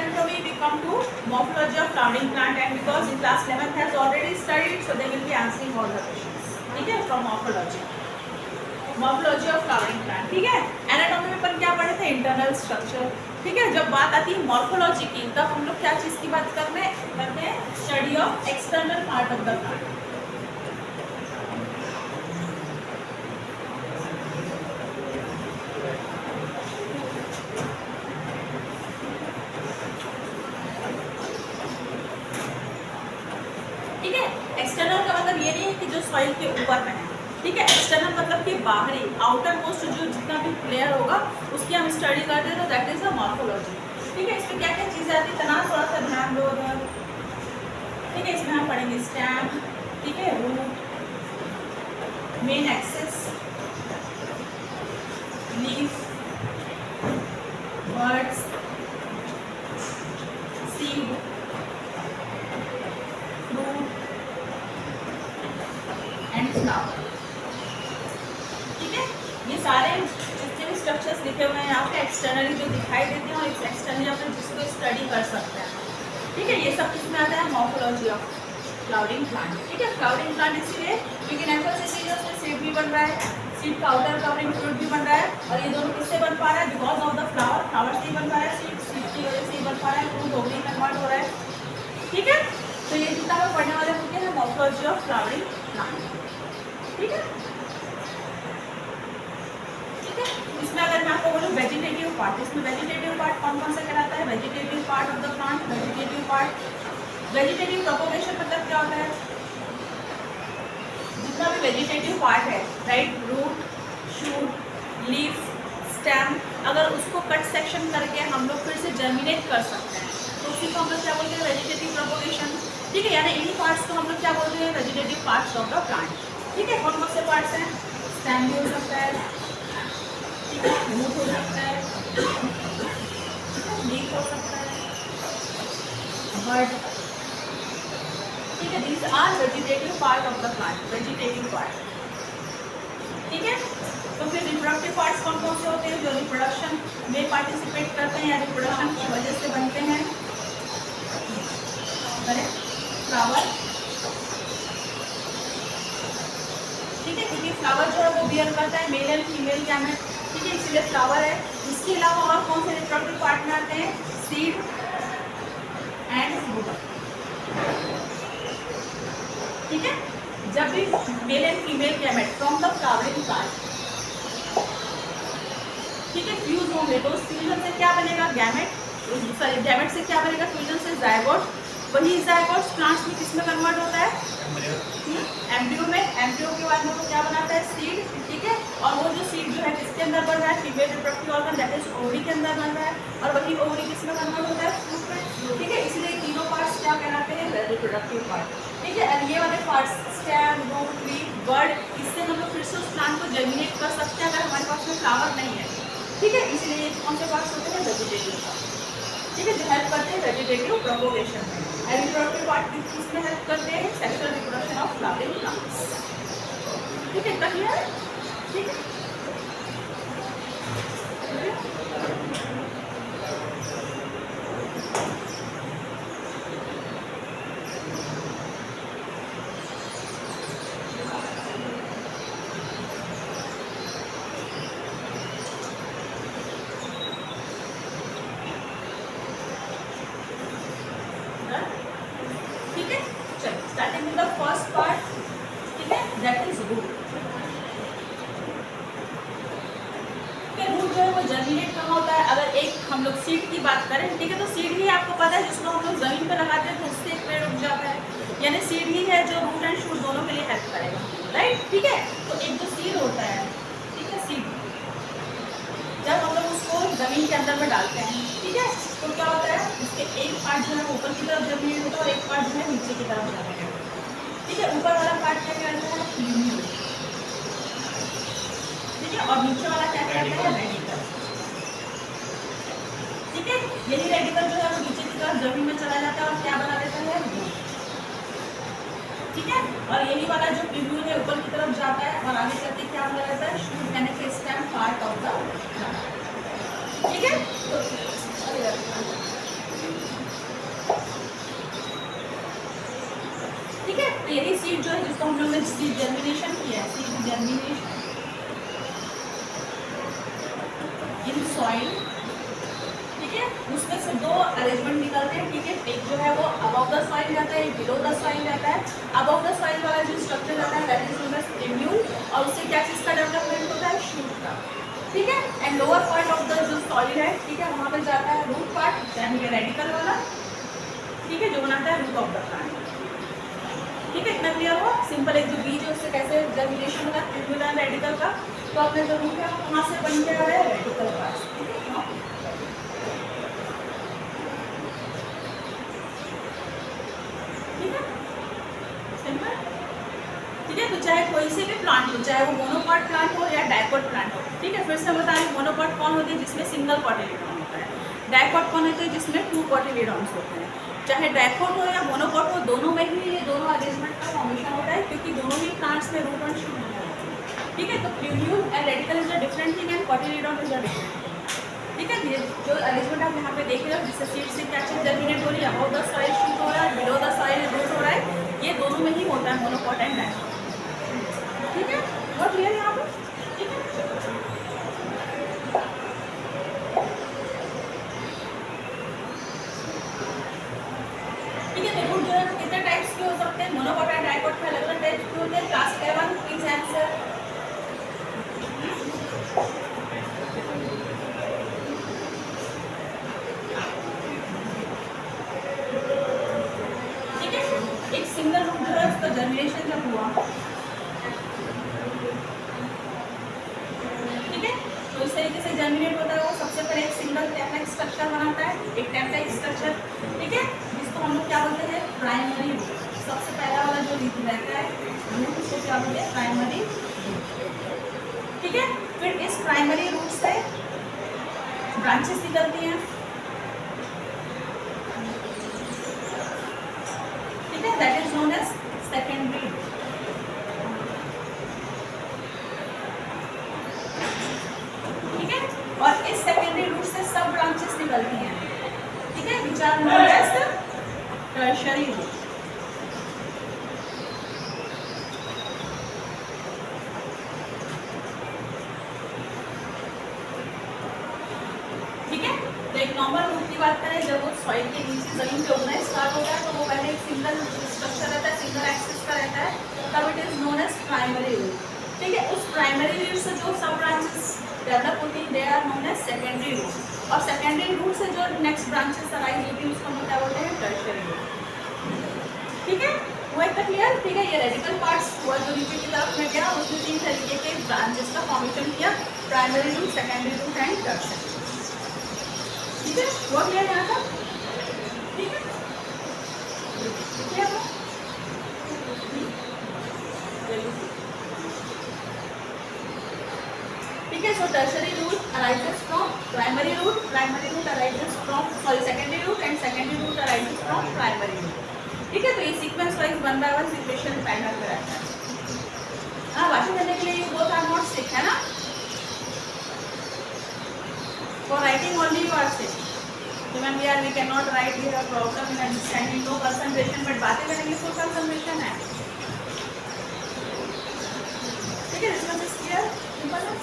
anatomy, we come to morphology of flowering plant, and because in class 11th has already studied, so they will be answering all the questions. ठीक है, from morphology of flowering plant. ठीक है, anatomy में अपन क्या पढ़े थे? Internal structure. ठीक है, जब बात आती है मॉर्फोलॉजी की, तब हम लोग क्या चीज़ की बात करते हैं? Study of external part of the plant. ठीक है, एक्सटर्नल का मतलब ये नहीं है कि जो सॉइल के ऊपर में है. ठीक है, एक्सटर्नल मतलब कि बाहरी, आउटर मोस्ट जो जितना भी प्लेयर होगा उसकी हम स्टडी करते हैं, तो दैट इज अ मॉर्फोलॉजी. ठीक है, इसमें क्या क्या चीज़ें आती है तना थोड़ा सा ध्यान दो उधर. ठीक है, इसमें हम पढ़ेंगे स्टेम. ठीक है, root, main axis, leaf, birds, seed, fruit and flower. ये सारे जितने भी स्ट्रक्चर्स लिखे हुए हैं यहाँ पे एक्सटर्नली जो दिखाई देते हैं, और एक्सटर्नली अपन जिसको स्टडी कर सकते हैं. ठीक है, ये सब किसमें आता है? Morphology of flowering plant. ठीक है, फ्लावरिंग प्लांट इसलिए क्योंकि नेचुरल से सीड भी बन रहा है, सीड का आउटर कवरिंग फ्रूट भी बन रहा है, और ये दोनों किससे बन पा रहा है? Because of the flower. Flower से ही बन पा रहा है सीड, सीड की वजह से ही बन पा रहा है फ्रूट, ओवरी कन्वर्ट हो रहा है. ठीक है, तो ये जितना हम पढ़ने वाले होते हैं मॉर्फोलॉजी ऑफ फ्लावरिंग प्लांट. ठीक है, इसमें अगर मैं आपको बोलूँ वेजिटेटिव पार्ट, इसमें वेजिटेटिव पार्ट कौन कौन सा कहलाता है? Vegetative part of the plant. Vegetative part, vegetative propagation मतलब क्या होता है? जितना भी वेजिटेटिव पार्ट है, right, root, shoot, leaf, stem, अगर उसको कट सेक्शन करके हम लोग फिर से जर्मिनेट कर सकते हैं, तो उसी को हम लोग क्या बोलते हैं? Vegetative propagation. ठीक है, यानी इन्हीं पार्ट्स को हम लोग क्या बोलते हैं? Vegetative parts of the plant. ठीक है, कौन कौन से पार्ट्स हैं? स्टेम भी हो सकता है, रूट हो सकता है, लीफ हो सकता है, बर्ड. ठीक है, these are vegetative part of the plant. Vegetative part. ठीक है, तो फिर रिप्रोडक्टिव पार्ट्स कौन कौन से होते हैं? जो रिप्रोडक्शन में पार्टिसिपेट करते हैं या रिप्रोडक्शन की वजह से बनते हैं. फ्लावर. ठीक है, क्योंकि फ्लावर जो है वो बियर करता है मेल एंड फीमेल गैमेट. ठीक है, इसलिए फ्लावर है. इसके अलावा और कौन से रिप्रोडक्टिव पार्ट में आते हैं? Seed and fruit. ठीक है, जब भी male and female gamete from the flowering plant, ठीक है, फ्यूज होंगे, तो उस फ्यूजन से क्या बनेगा? गैमेट. सॉरी, गैमेट से क्या बनेगा? फ्यूजन से जायगोट. वही जायगोट प्लांट्स में किसमें कन्वर्ट होता है? एम्ब्रियो में. एम्ब्रियो के बाद में वो क्या बनाता है? सीड. ठीक है, और वो जो सीड जो है किसके अंदर बन रहा है? Female reproductive organ that is ovary के अंदर बन रहा है, और वही ओवरी किसमें कन्वर्ट होता है? फ्रूट में. ठीक है, इसलिए तीनों पार्ट्स क्या कहलाते हैं? Reproductive part. ठीक है, और ये वाले parts stem, root, leaf, bird, इससे हम लोग फिर से उस प्लांट को जर्मिनेट कर सकते हैं अगर हमारे पास में फ्लावर नहीं है. ठीक है, इसलिए ये कौन से पार्ट्स होते हैं? Vegetative part. ठीक है, जो हेल्प करते हैं वेजिटेटिव प्रोपोगेशन में. एंड रिप्रोडक्टिव पार्ट किसमें हेल्प करते हैं? Sexual reproduction of flowering plants. ठीक है, इतना क्लियर है? ठीक है, जर्मिनेट कहाँ होता है? अगर एक हम लोग सीड की बात करें, ठीक है, तो सीड ही आपको पता है जिसको हम लोग जमीन पर लगाते हैं तो उससे एक पेड़ उग जाता है. यानी सीड ही है जो रूट एंड शूट दोनों के लिए हेल्प करेगा. राइट. ठीक है, तो एक जो सीड होता है, ठीक है, सीड जब हम लोग उसको जमीन के अंदर में डालते हैं, ठीक है, तो क्या होता है? उसके एक पार्ट जो है ऊपर की तरफ जर्मिनेट होता है और एक पार्ट जो है नीचे की तरफ जाता है. ठीक है, ऊपर वाला पार्ट क्या कहलाता है? ल्यूमिनल. ठीक है, और नीचे वाला क्या कहलाता है? रेडिकल. ठीक है, यही रेडिकल जो है वो नीचे की तरफ जमीन में चला जाता है और क्या बना देता है? रूट. ठीक है, और यही वाला जो ट्यूब्यूल है ऊपर की तरफ जाता है और आगे चलते क्या बना रहता है? शूट यानी कि stem part of the plant. ठीक है, तो सीड जो है जिसको हम लोग ने सीड जर्मिनेशन किया है, सीड जर्मिनेशन इन सॉइल, ठीक है, उसमें से दो अरेंजमेंट निकलते हैं, ठीक है। एक जो है वो अबव द सॉइल जाता है, बिलो द सॉइल जाता है। अबव द सॉइल वाला जो स्ट्रक्चर जाता है दैट इज नोन एज इम्यूल, और उससे क्या चीज़ का डेवलपमेंट होता है, शूट का, ठीक है। And lower part of the जो सॉइल है, ठीक है, वहाँ पे जाता है रूट पार्ट यानी रेडिकल वाला, ठीक है, जो बनाता है रूट ऑफ द प्लांट, ठीक है। इतना क्लियर हुआ? सिंपल, एक जो बीज है उससे कैसे जर्मिनेशन होगा, इम्यूल एंड रेडिकल का, तो अपने जो रूट है वो कहाँ से बन के आ रहा है, रेडिकल पार्ट, ठीक है। ठीक है, तो चाहे कोई से भी प्लांट हो, चाहे वो मोनोकॉट प्लांट हो या डाइकॉट प्लांट हो, ठीक है। फिर से बता रही हूँ, मोनोकॉट कौन होती है, जिसमें सिंगल कॉटिलेडॉन होता है। डाइकॉट कौन होते हैं, जिसमें 2 कॉटिलेडॉन्स होते हैं। चाहे डाइकॉट हो या मोनोकॉट हो, दोनों में ही ये दोनों अरेंजमेंट का फॉर्मेशन होता है, क्योंकि दोनों ही प्लांट्स में रूट एंड शूट होता है, ठीक है। तो plumule and radicle is a different thing and cotyledon is a different thing, ठीक है। ये जो अरेंजमेंट आप यहाँ पे देख रहे हो, जिससे सीड से क्या चीज़ जर्मिनेट हो रही है, अबव द सॉइल शूट हो रहा है, बिलो द सॉइल रूट हो रहा है, ये दोनों में ही होता है, मोनोकॉट एंड डाइकॉट, ठीक है। बहुत क्लियर यहाँ पे, ठीक है। ठीक है, तो रूट जो है कितने टाइप्स के हो सकते हैं, मोनोकॉट एंड डाइकॉट के अलग अलग टाइप्स के होते हैं। क्लासिक है 1 प्लीज आंसर, ठीक है। एक सिंगल रूट जो है उसका जर्मिनेशन जब हुआ, ठीक है, तो इस तरीके से जर्मिनेट होता है। वो सबसे पहले एक सिंगल टैप्लाइक स्ट्रक्चर बनाता है, एक टैप्लाइक स्ट्रक्चर, ठीक है, जिसको हम लोग क्या बोलते हैं, प्राइमरी रूट। सबसे पहला वाला जो रहता है रूट, उसको क्या बोलते हैं, प्राइमरी, ठीक है। फिर इस प्राइमरी रूट से ब्रांचेस निकलती हैं, ठीक है, that is known as secondary root, ठीक है। और इस सेकेंडरी रूट से सब ब्रांचेस निकलती हैं, ठीक है, which are known as tertiary root, ठीक है। तो एक नॉर्मल रूट की बात करें, जब वो सॉइल के नीचे जमीन पे उगना स्टार्ट होता है, तो वो पहले एक सिंगल स्ट्रक्चर रहता है, सिंगल एक्सिस का रहता है, तब it is known as primary root, ठीक है। उस प्राइमरी रूट से जो सब ब्रांचेस डेवलप होती है, they are known as secondary root, और सेकेंडरी रूट से जो नेक्स्ट ब्रांचेस अराइज होती है उसको हम क्या बोलते हैं, टर्शियरी रूट, ठीक है। वो एक क्लियर, ठीक है। ये रेडिकल पार्ट्स हुआ जो नीचे की तरफ में गया, उसने 3 तरीके के ब्रांचेस का फॉर्मेशन किया, primary root, secondary root and tertiary, ठीक है। वो क्लियर यहाँ तक, ठीक है, क्लियर हो, ठीक है। So tertiary root arises from primary root, primary root arises from secondary root, and secondary root arises from primary root, ठीक है। तो ये sequence wise 1 by 1 situation pattern में रहता है। हाँ, वाचन करने के लिए ये बोथ आर नॉट सिक, है ना, for writing only you are sick. Remember, we cannot write, we have problem in understanding, no concentration, but बातें करने के लिए full concentration है, ठीक है। इसमें से क्लियर, सिंपल है,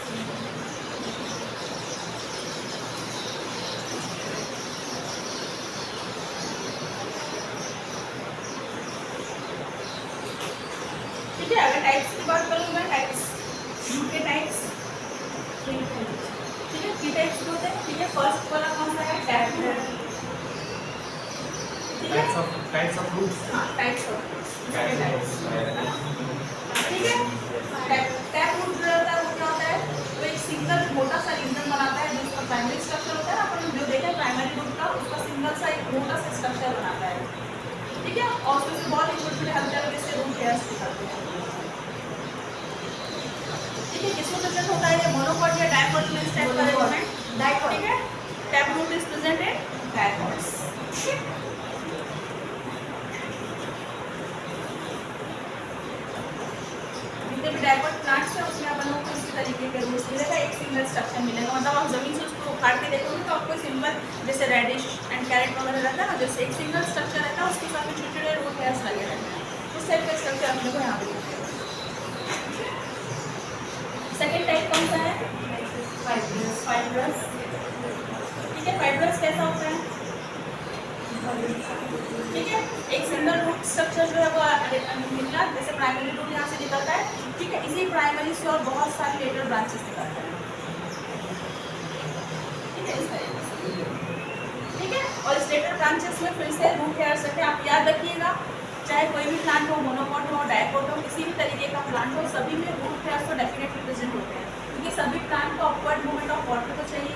ठीक है। अगर टाइप्स की बात करूँ मैं, टाइप्स रूट के टाइप्स, ठीक है, 3 टाइप्स होते हैं, ठीक है। फर्स्ट वाला कौन सा है, टैप रूट, ठीक है, टाइप्स ऑफ रूट्स, हाँ, टाइप्स ऑफ रूट्स, ठीक है। टैप रूट जो होता है वो क्या होता है, वो एक सिंगल मोटा सा रीजन बनाता है, जिसका प्राइमरी स्ट्रक्चर होता है ना, अपन जो देखें प्राइमरी रूट का, उसका सिंगल सा एक मोटा सा स्ट्रक्चर बनाता है, ठीक है, और उसमें से बहुत ही छोटे छोटे हल्के से रूट हेयर्स निकलते हैं, ठीक है। किसको प्रेजेंट होता है, ये मोनोकॉट या डाइकॉट में इस टाइप का अरेंजमेंट, डाइकॉट, ठीक है। Tap root is present in dicots, जितने भी डाइकॉट प्लांट्स है उसमें अपन लोग को इसी तरीके के रूट्स मिलेगा, एक सिंगल स्ट्रक्चर मिलेगा, मतलब आप जमीन से उसको उखाड़ के देखोगे तो आपको सिंपल जैसे रेडिश एंड कैरेट वगैरह रहता है ना, जैसे एक सिंगल स्ट्रक्चर रहता है, उसके साथ में छोटे छोटे रूट हेयर्स लगे रहते हैं, इस टाइप का स्ट्रक्चर अपने को यहाँ पे दिखेगा। सेकेंड टाइप कौन सा है? फाइब्रस। ठीक है, फाइब्रस कैसा होता है? ठीक है, एक सिंगल रूट स्ट्रक्चर जो है वो निकला, जैसे प्राइमरी रूट यहाँ से निकलता है। ठीक है, इसी प्राइमरी से और बहुत सारे लेटर ब्रांचेस निकलते हैं। ठीक है, इस तरीके से। ठीक है, और इस लेटर ब्रांचेस में फिर से रूट हेयर्स रहते हैं। आप याद रखिएगा, चाहे कोई भी प्लांट हो, मोनोकॉट हो, डायकोट हो, किसी भी तरीके का प्लांट हो, सभी में रूट हेयर्स तो डेफिनेटली प्रेजेंट होते हैं, क्योंकि सभी प्लांट को अपवर्ड मूवमेंट ऑफ वाटर तो चाहिए।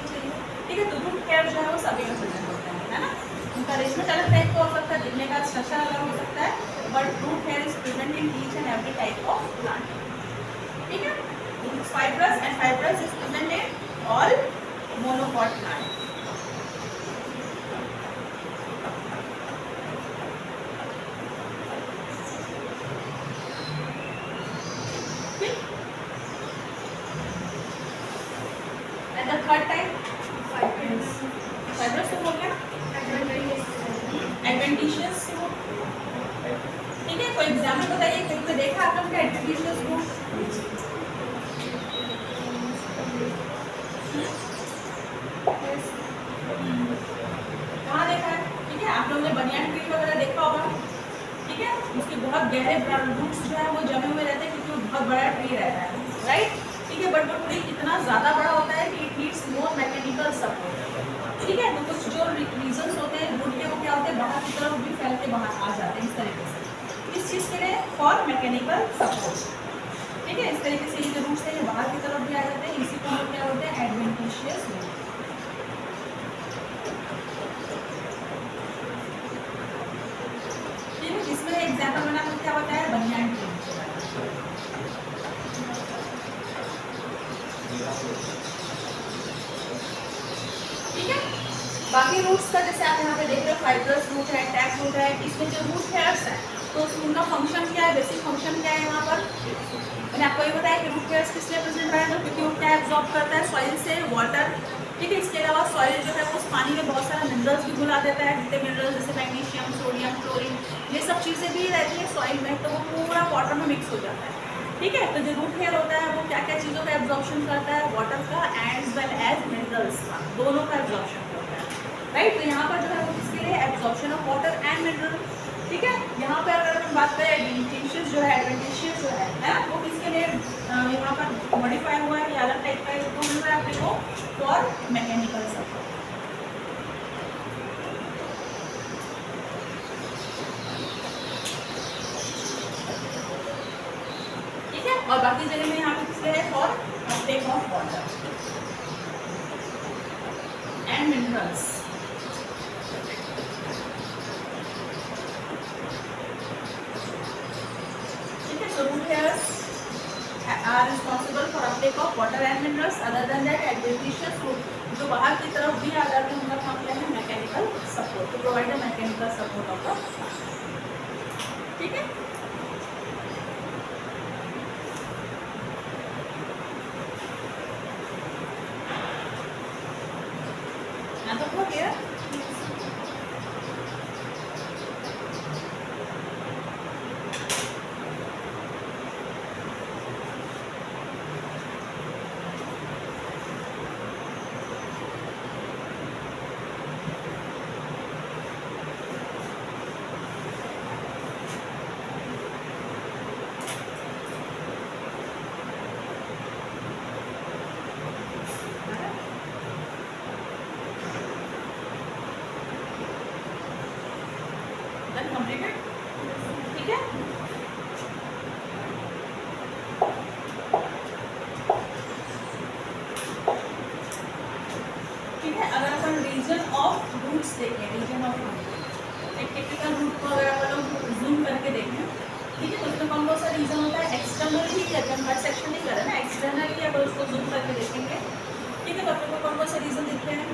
ठीक है, तो रूट हेयर जो है वो सभी में प्रेजेंट होते हैं, है ना। उनका अरेंजमेंट अलग टाइप का हो सकता है, दिखने का स्ट्रक्चर अलग हो सकता है, but root hair is present in each and every type of plant. ठीक है, fibrous and fibrous is present in all monocot plant. And the third type fibrous तो हो गया एडवेंटिशियस रूट। ठीक है, कोई एग्जाम्पल बताइए, कहीं पे देखा आप लोग का एडवेंटिशियस रूट? कहाँ देखा है? ठीक है, आप लोगों ने बनियान ट्री वगैरह देखा होगा। ठीक है, उसके बहुत गहरे रूट्स जो है वो जमे हुए रहते हैं, क्योंकि वो बहुत बड़ा ट्री रहता है, राइट। ठीक है, बट वो ट्री इतना ज़्यादा बड़ा होता है कि it needs more mechanical support. ठीक है, तो कुछ जो रीजन्स होते हैं रूट के, वो क्या होते हैं, बाहर की तरफ भी फैल के बाहर आ जाते हैं, इस तरीके से। इस चीज़ के लिए फॉर मैकेनिकल सपोर्ट। ठीक है, इस तरीके से ये जो रूट्स हैं ये बाहर की तरफ भी आ जाते हैं, इसी को हम क्या बोलते हैं, एडवेंटिशियस रूट। ठीक है, इसमें एग्जाम्पल बना कर क्या बताया, बनियान ट्री। ठीक है, बाकी रूट्स का जैसे आप यहाँ पे देख रहे हो, फाइब्रस रूट है, टैप रूट है, इसमें जो रूट हेयर्स है तो उनका फंक्शन क्या है, बेसिक फंक्शन क्या है यहाँ पर? मैंने आपको ये बताया कि रूट हेयर्स किस लिए प्रेजेंट है, तो क्योंकि वो क्या एब्जॉर्ब करता है, सॉइल से वाटर। ठीक है, इसके अलावा सॉइल जो है उस पानी में बहुत सारा मिनरल्स भी घुला देता है, जितने मिनरल्स जैसे मैग्नीशियम, सोडियम, क्लोरीन, ये सब चीज़ें भी रहती है सॉइल में, तो वो पूरा वाटर में मिक्स हो जाता है। ठीक है, तो जो रूट हेयर होता है वो क्या क्या चीज़ों का एब्जॉर्प्शन करता है, वाटर का एज वेल एज मिनरल्स का, दोनों का एब्जॉर्प्शन करता है, राइट। तो यहाँ पर जो है वो किसके लिए, absorption of water and mineral. ठीक है, यहाँ पर अगर हम बात करें एडवेंटिशियस जो है, वो किसके लिए यहाँ पर मॉडिफाई हुआ है, या अलग टाइप का इसको मिल रहा है अपने को, फॉर मैकेनिकल सपोर्ट। ठीक है, और बाकी जगह में यहाँ पे किसके है, for Uptake of water and minerals. Root hairs are responsible for uptake of water and minerals. Other than that, adventitious root जो बाहर की तरफ भी आ जाते हैं, उनका काम क्या है, mechanical support, to provide the mechanical support of the. ठीक है, ना तो हो गया। कंप्लीटेड। ठीक है, ठीक है, अगर अपन रीजन ऑफ रूट्स देखें, रीजन ऑफ रूट, एक टिपिकल रूट को अगर अपन लोग जूम करके देखें, ठीक है, तो उसमें कौन सा रीजन होता है, एक्सटर्नली ही, अगर हर सेक्शन नहीं करें ना, एक्सटर्नली अगर उसको जूम करके देखेंगे, ठीक है, तो अपने को कौन सा रीजन दिखते हैं,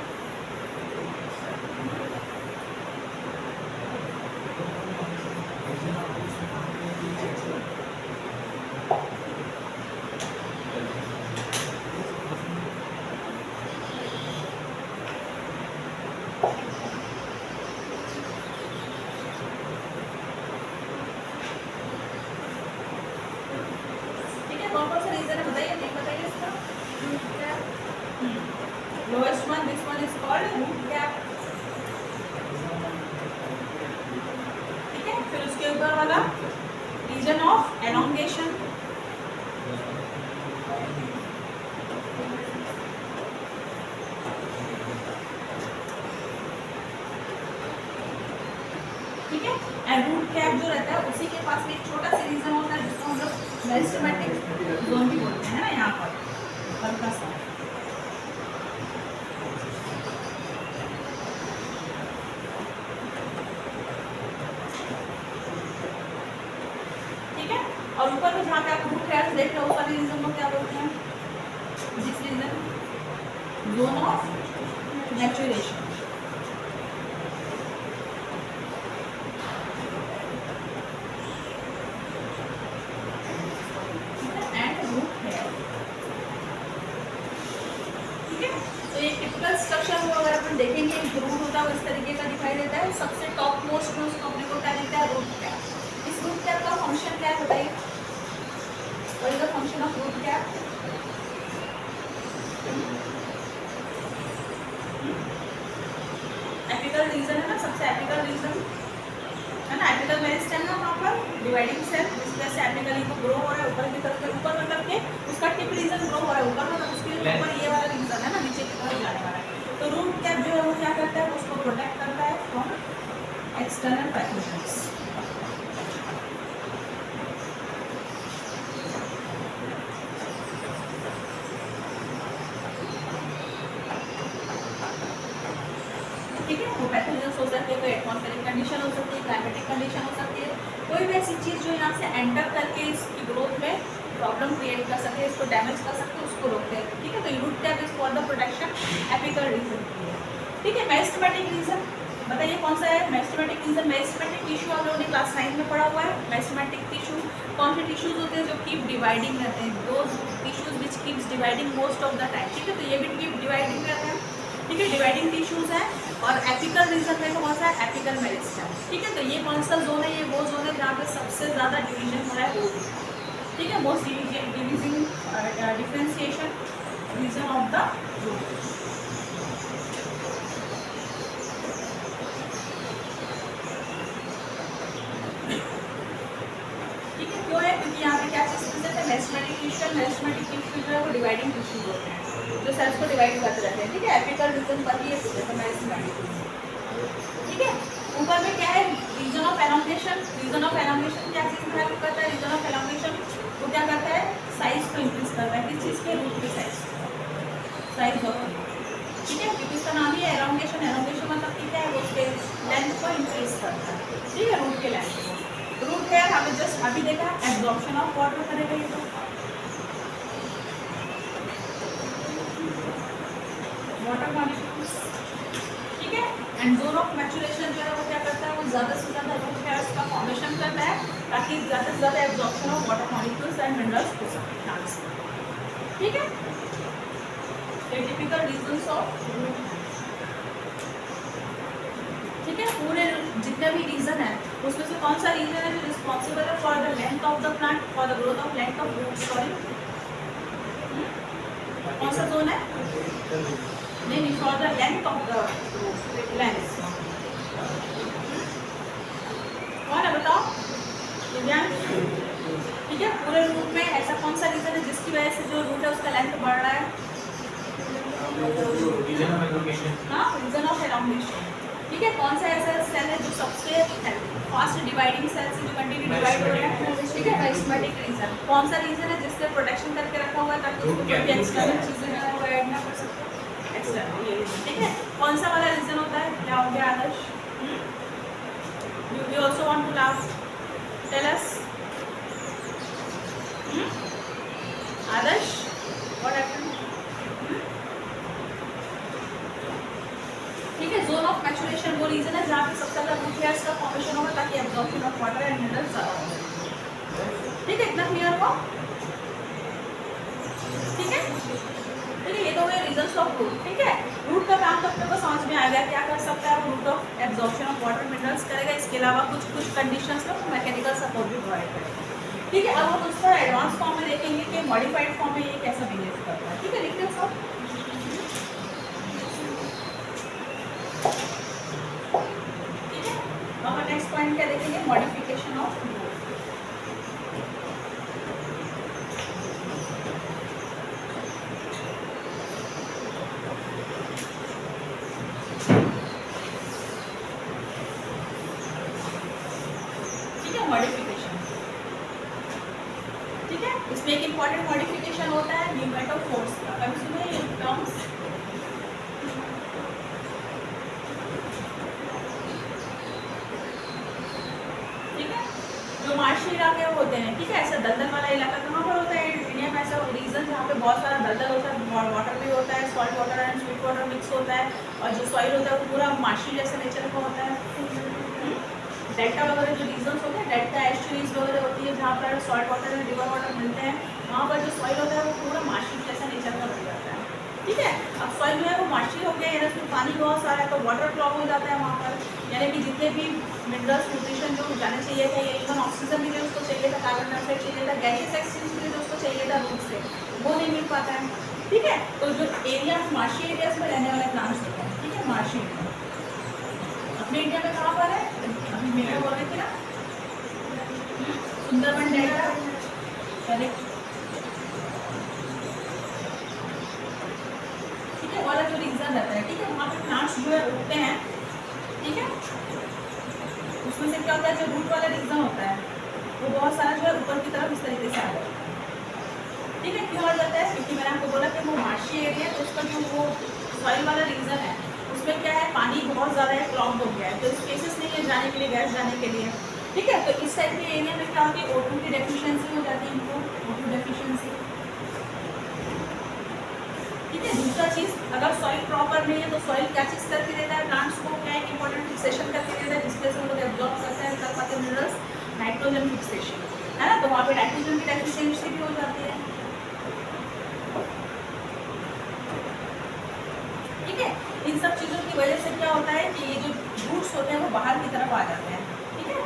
वाला रीजन ऑफ एलोंगेशन, ठीक है। एंड रूट कैप जो रहता है उसी के पास में एक छोटा सा रीजन होता है जिसको हम लोग मेरिस्टेमेटिक जोन भी बोलते हैं ना, यहाँ पर हल्का सा, ठीक है। और ऊपर में जहाँ पे आप रूट हेयर्स देख रहे हो उस वाले रीजन को क्या बोलते हैं, this region zone of maturation, and root hair, ठीक है। तो ये टिपिकल स्ट्रक्चर को अगर अपन देखेंगे, रूट होता है इस तरीके का दिखाई देता है, सबसे टॉप मोस्ट में उसको अपने को क्या देता है, रूट कैप। इस रूट कैप का फंक्शन क्या है बताइए, what is the function of root cap? Apical region है ना, सबसे एपिकल रीजन है ना, एपिकल मेरिस्टेम ना वहाँ पर डिवाइडिंग सेल, जिस तरह से एपिकली को ग्रो हो रहा है ऊपर की तरफ, ऊपर में करके उसका टिप रीजन ग्रो हो रहा है ऊपर में, उसके ऊपर ये वाला रीजन है ना नीचे की तरफ जाने वाला है। तो रूट कैप जो है वो क्या करता है, उसको प्रोटेक्ट करता है फ्रॉम एक्सटर्नल पैथोजेंस। ठीक है, वो पैथोजेंस हो सकते हैं, कोई एटमॉस्फेरिक कंडीशन हो सकती है, क्लाइमेटिक कंडीशन हो सकती है, कोई भी ऐसी चीज़ जो यहाँ से एंटर करके इसकी ग्रोथ में प्रॉब्लम क्रिएट कर सके, इसको डैमेज कर सकते, उसको रोकते हैं। ठीक है, तो root cap is for the protection apical region. ठीक है, मेरिस्टेमेटिक रीजन बताइए कौन सा है, मेरिस्टेमेटिक रीजन। मेरिस्टेमेटिक टिश्यू आप लोगों ने क्लास 9 में पढ़ा हुआ है। मेरिस्टेमेटिक टिश्यू कौन से टिश्यूज होते हैं जो कीप डिवाइडिंग रहते हैं, दो tissues which keeps dividing most of the time. ठीक है, तो ये भी कीप डिवाइडिंग रहते हैं। ठीक है, डिवाइडिंग टिश्यूज हैं। और एपिकल रीजन में कौन सा है, एपिकल मेरिस्टेम। ठीक है, तो ये कौन सा जोन है, ये वो जोन है जहाँ पे सबसे ज़्यादा डिवीजन हो रहा है रूट। ठीक है, most dividing differentiation region of the root. ठीक है, क्यों है, क्योंकि यहाँ पे क्या चीज़ प्रेजेंट है, मेरिस्टेमेटिक टिश्यू। मेरिस्टेमेटिक टिश्यू जो है वो डिवाइडिंग टिश्यूज होते हैं जो सेल्स को डिवाइड करते रहते हैं। ठीक है, एपिकल रीजन पर ही ये प्रेजेंट है मेरिस्टेमेटिक। ठीक है, ऊपर में क्या है, region of elongation. Region of elongation क्या चीज़ में हेल्प करता है, रीजन ऑफ एलोंगेशन वो क्या करता है, साइज को इंक्रीज करता है। किस चीज़ के, रूट के साइज ऑफ रूट। ठीक है, क्योंकि इसका नाम ही है एलोंगेशन। एलोंगेशन मतलब कि क्या है, वो उसके लेंथ को इंक्रीज करता है। ठीक है, रूट के लेंथ को। रूट है, हमें जस्ट अभी देखा एब्जॉर्प्शन ऑफ वाटर करेगा ये, तो वाटर मॉलिक्यूल्स। ठीक है, एंड जोन ऑफ मैच्योरेशन जो है वो क्या करता है, वो ज़्यादा से ज़्यादा रूट हेयर्स का फॉर्मेशन करता है ताकि ज़्यादा से ज़्यादा absorption of water molecules and minerals हो सके ध्यान से। ठीक है, टिपिकल रीजंस ऑफ रूट। ठीक है, पूरे जितने भी रीजन है उसमें से कौन सा रीजन है जो रिस्पॉन्सिबल है for the length of the plant, for the growth of length of root soil? कौन सा जोन है, नहीं, for the length of the length कौन है बताओ, दिव्यांश? ठीक है, पूरे रूट में ऐसा कौन सा रीजन है जिसकी वजह से जो रूट है उसका लेंथ बढ़ रहा है? हाँ, रीजन ऑफ एलोंगेशन। ठीक है, कौन सा ऐसा सेल है जो सबसे फास्ट डिवाइडिंग सेल से जो कंटिन्यू डिवाइड हो रहा है? ठीक है, मेरिस्टेमेटिक रीजन। कौन सा रीजन है जिससे प्रोटेक्शन करके रखा हुआ है ताकि उसको कोई भी एक्सटर्नल चीजें जो है वो ऐड ना कर सके, एक्सटर्नल ये रीजन। ठीक है, कौन सा वाला रीजन होता है, क्या हो गया Adarsh? You also want to laugh, tell us Adarsh, what happened? ठीक है, जोन ऑफ मैच्योरेशन वो रीजन है जहाँ पे सबसे ज़्यादा रूट हेयर्स का फॉर्मेशन होगा ताकि absorption of water and minerals ज़्यादा हो। ठीक है, इतना क्लियर हुआ? ठीक है, ये तो हुए रीजंस ऑफ रूट। ठीक है, रूट का काम तो अपने को समझ में आ गया, क्या कर सकता है root of absorption of water minerals करेगा, इसके अलावा कुछ कंडीशंस में मैकेनिकल सपोर्ट भी प्रोवाइड करेगा। ठीक है, अब हम उसका एडवांस फॉर्म में देखेंगे कि मॉडिफाइड फॉर्म में ये कैसा बिहेव करता है। ठीक है, लिखते हैं सब। ठीक है, अब नेक्स्ट पॉइंट पॉइंट क्या देखेंगे, मॉडिफिकेशन ऑफ रूट। ठीक है, मॉडिफिकेशन, ठीक है। इसमें एक इम्पॉर्टेंट मॉडिफिकेशन होता है न्यूमेटोफोर्स का, कभी सुने ये टर्म्स? जो मार्शी इलाके होते हैं, ठीक है, ऐसा दलदल वाला इलाका कहाँ पर होता है इंडिया में? ऐसा रीजन जहाँ पे बहुत सारा दलदल होता है, वाटर भी होता है, salt water and sweet water mix होता है, और जो सॉइल होता है वो पूरा मार्शी जैसा नेचर का होता है। डेल्टा वगैरह जो रीजन होते हैं, डेल्टा एस्चुरीज वगैरह होती है जहाँ पर salt water and river water मिलते हैं, वहाँ पर जो सॉइल होता है वो पूरा मार्शी जैसा नेचर का बन जाता है। ठीक है, अब सॉइल जो है वो मार्शी हो गया, यानी उसमें पानी बहुत सारा है तो वाटर क्लॉग हो जाता है वहाँ पर, यानी कि जितने भी मिनरल्स न्यूट्रिशन जो जाने चाहिए थे, या इवन ऑक्सीजन भी जो उसको चाहिए था, कार्बन डाइऑक्साइड चाहिए था, गैसियस एक्सचेंज भी जो उसको चाहिए था रूट से, वो नहीं मिल पाता है। ठीक है, तो जो एरिया मार्शी एरियाज में रहने वाले प्लांट्स होते हैं, ठीक है, मार्शी अपने इंडिया में कहाँ पर है? अभी मेरे बोल रहे थे ना, सुंदरबन डेल्टा, करेक्ट, ठीक है, वाला जो रीजन रहता है, ठीक है, वहाँ पे प्लांट्स जो है उगते हैं। ठीक है, उसमें से क्या होता है, जो रूट वाला रीजन होता है वो बहुत सारा जो है ऊपर की तरफ इस तरीके से आ जाता है। ठीक है, क्यों आ जाता है? क्योंकि मैंने आपको बोला कि वो मार्शी एरिया है, तो उसका जो वो सॉइल वाला रीजन है उसमें क्या है, पानी बहुत ज़्यादा है, क्लॉग हो गया है, तो स्पेसेस नहीं है जाने के लिए, गैस जाने के लिए। ठीक है, तो इस टाइप के एरिया में क्या होती है, O2 की डेफिशिएंसी हो जाती है, इनको O2 डेफिशिएंसी। ठीक है, दूसरा चीज़, अगर सॉइल प्रॉपर नहीं है तो सॉइल क्या चीज़ करके देता है प्लांट्स को, क्या एक इंपॉर्टेंट फिक्सेशन करके देता है, जिसके से वो लोग एब्जॉर्ब करते हैं, कर पाते हैं मिनरल्स, नाइट्रोजन फिक्सेशन, है ना, तो वहाँ पे नाइट्रोजन की डेफिशिएंसी भी हो जाती है। ठीक है, इन सब चीज़ों की वजह से क्या होता है कि ये जो रूट्स होते हैं वो बाहर की तरफ आ जाते हैं। ठीक है,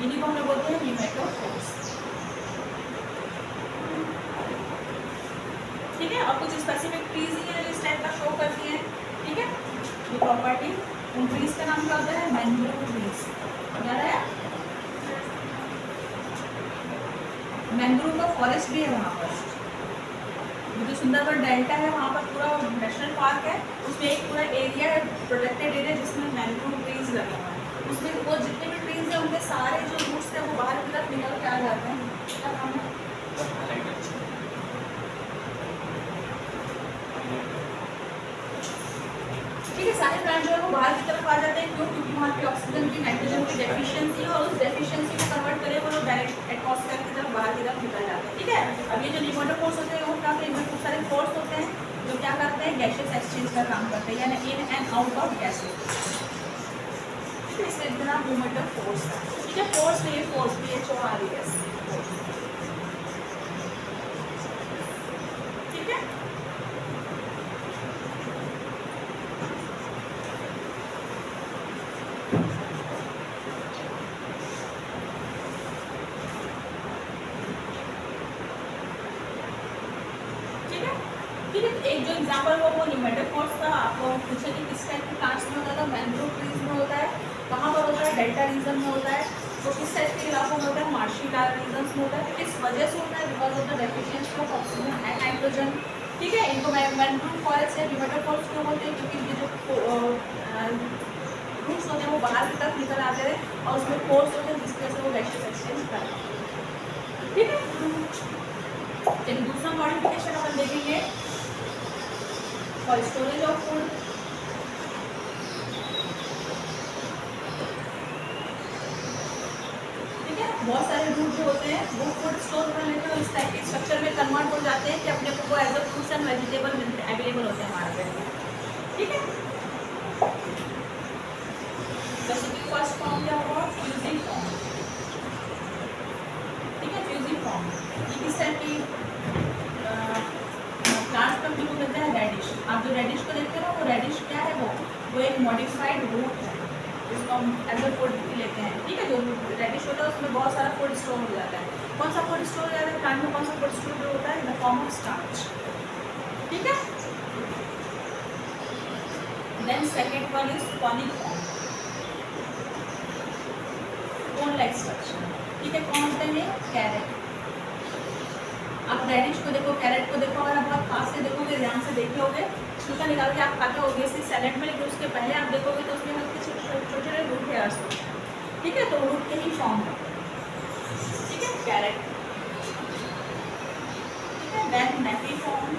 इन्हीं को हम लोग बोलते हैं न्यूमेटोफोर्स। ठीक है, और कुछ स्पेसिफिक ट्रीज हैं जो इस टाइप का शो करती हैं। ठीक है, ये प्रॉपर्टी, उन ट्रीज का नाम क्या होता है, मैंग्रोव ट्रीज। याद आया, मैंग्रोव का फॉरेस्ट भी है वहाँ पर, जो सुंदरबन डेल्टा है वहाँ पर पूरा नेशनल पार्क है, उसमें एक पूरा एरिया है, प्रोटेक्टेड एरिया, जिसमें मैंग्रोव ट्रीज लगे हुए हैं। उसमें वो जितने भी ट्रीज हैं उनके सारे जो रूट्स हैं वो बाहर की तरफ निकल के आ जाते हैं। क्या काम है? ठीक है, सारे प्लांट जो है वो बाहर की तरफ आ जाते हैं, क्यों? क्योंकि वहाँ पे ऑक्सीजन की, नाइट्रोजन की डेफिशिएंसी है, और उस डेफिशिएंसी को कन्वर्ट करे वो लोग डायरेक्ट एटमॉस्फेयर की तरफ, बाहर की तरफ निकल जाते हैं। ठीक है, अब ये जो न्यूमेटोफोर्स होते हैं वो क्या होते हैं, इनमें खूब सारे फोर्स होते हैं जो क्या करते हैं, गैसियस एक्सचेंज का काम करते हैं, यानी in and out of gases. इसका नाम न्यूमेटोफोर्स है। ठीक है, फोर्स नहीं, फोर्स PHORES। ठीक है, ठीक है, एक जो एग्जांपल वो न्यूमेटोफोर्स का आपको पूछे कि किस टाइप के प्लांट्स में होता है, तो मैंग्रोव ट्रीज में होता है, कहाँ पर होता है, डेल्टा रीजन में होता है, तो किस टाइप के इलाकों में होता है, मार्शी रीजन में होता है, किस वजह से होता है, because of the deficiency of oxygen and nitrogen. ठीक है, इनको मैंग्रोव फॉरेस्ट या न्यूमेटोफोर्स क्यों बोलते हैं, क्योंकि ये जो रूट्स होते हैं वो बाहर की तरफ निकल आते हैं और उसमें फोर्स होते हैं जिसकी वजह से वो गैसियस एक्सचेंज करते हैं। ठीक है, चलिए दूसरा मॉडिफिकेशन अपन देखेंगे फॉर स्टोरेज ऑफ फूड। ठीक है, बहुत सारे रूट जो होते हैं वो फूड स्टोर कर लेते हैं, इस टाइप के स्ट्रक्चर में कन्वर्ट हो जाते हैं कि अपने को as a fruits and vegetable available होते हैं हमारे घर। ठीक है, जैसे कि फर्स्ट फॉर्म क्या होगा, फ्यूजिंग फॉर्म। ठीक है, फ्यूजिंग फॉर्म ये किस टाइप की प्लांट्स में जो मिलता है, रेडिश। आप जो रेडिश को देखते हैं ना, वो रेडिश क्या है, वो एक मॉडिफाइड रूट है, जिसको हम एज अ फूड लेते हैं। ठीक है, जो रेडिश होता है उसमें बहुत सारा फूड स्टोर हो जाता है। कौन सा फूड स्टोर हो जाता है प्लांट में, कौन सा फूड स्टोर होता है, in the form of starch. ठीक है, then second one is conic form. Stone like structure. ठीक है, कौन होते हैं? कैरेट। आप रेडिश को देखो, कैरेट को देखो, अगर आप बहुत पास से देखोगे, ध्यान से देखोगे, छिलका निकाल के आप खाते हो ऑब्वियसली सैलेड में, लेकिन उसके पहले आप देखोगे तो उसमें हल्के छोटे छोटे रूट हेयर्स होते हैं। ठीक है, तो रूट के ही फॉर्म होते हैं। ठीक है, कैरेट। ठीक है, देन नेपी फॉर्म।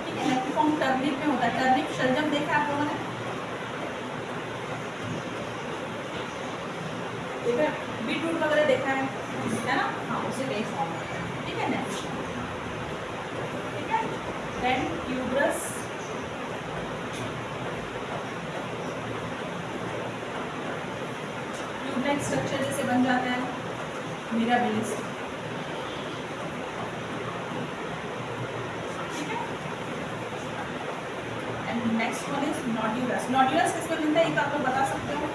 ठीक है, नेपी फॉर्म टर्निप में होता है। टर्निप शलजम देखा आप लोगों ने? ठीक है, बीटरूट वगैरह देखा है ना? हाँ, उसे वही फॉर्म होता है। ठीक है, नेक्स्ट। ठीक है, देन ट्यूबरस। ट्यूबलाइक स्ट्रक्चर जैसे बन जाता है, मिराबिलिस। ठीक है, एंड नेक्स्ट वन इज नोड्यूलस। नोड्यूलस किसमें मिलता है, ये तो आप लोग बता सकते हो।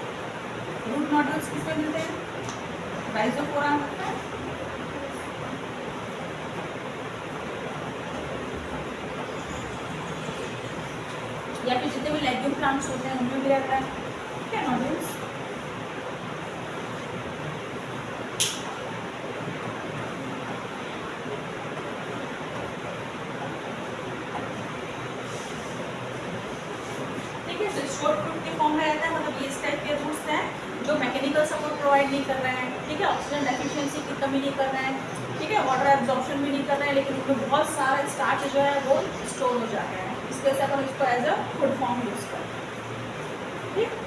रूट नोड्यूल्स किसमें मिलते हैं? राइजोफोरा मिलता है। या फिर जितने भी लेग्यूम प्लांट्स होते हैं उनमें भी रहता है। ठीक है, नोड्यूल्स। ठीक है, तो शॉर्ट फ्रूट के फॉर्म में रहता है, मतलब ये इस टाइप के रूट्स हैं जो मैकेनिकल सपोर्ट प्रोवाइड नहीं कर रहे हैं। ठीक है, ऑक्सीजन डेफिशिएंसी की कमी नहीं कर रहे हैं। ठीक है, वाटर एब्जॉर्प्शन भी नहीं कर रहे हैं, लेकिन उनमें बहुत सारा स्टार्च जो है वो स्टोर हो जाता है। इस वजह से अपन इसको as a food form use करते हैं। ठीक।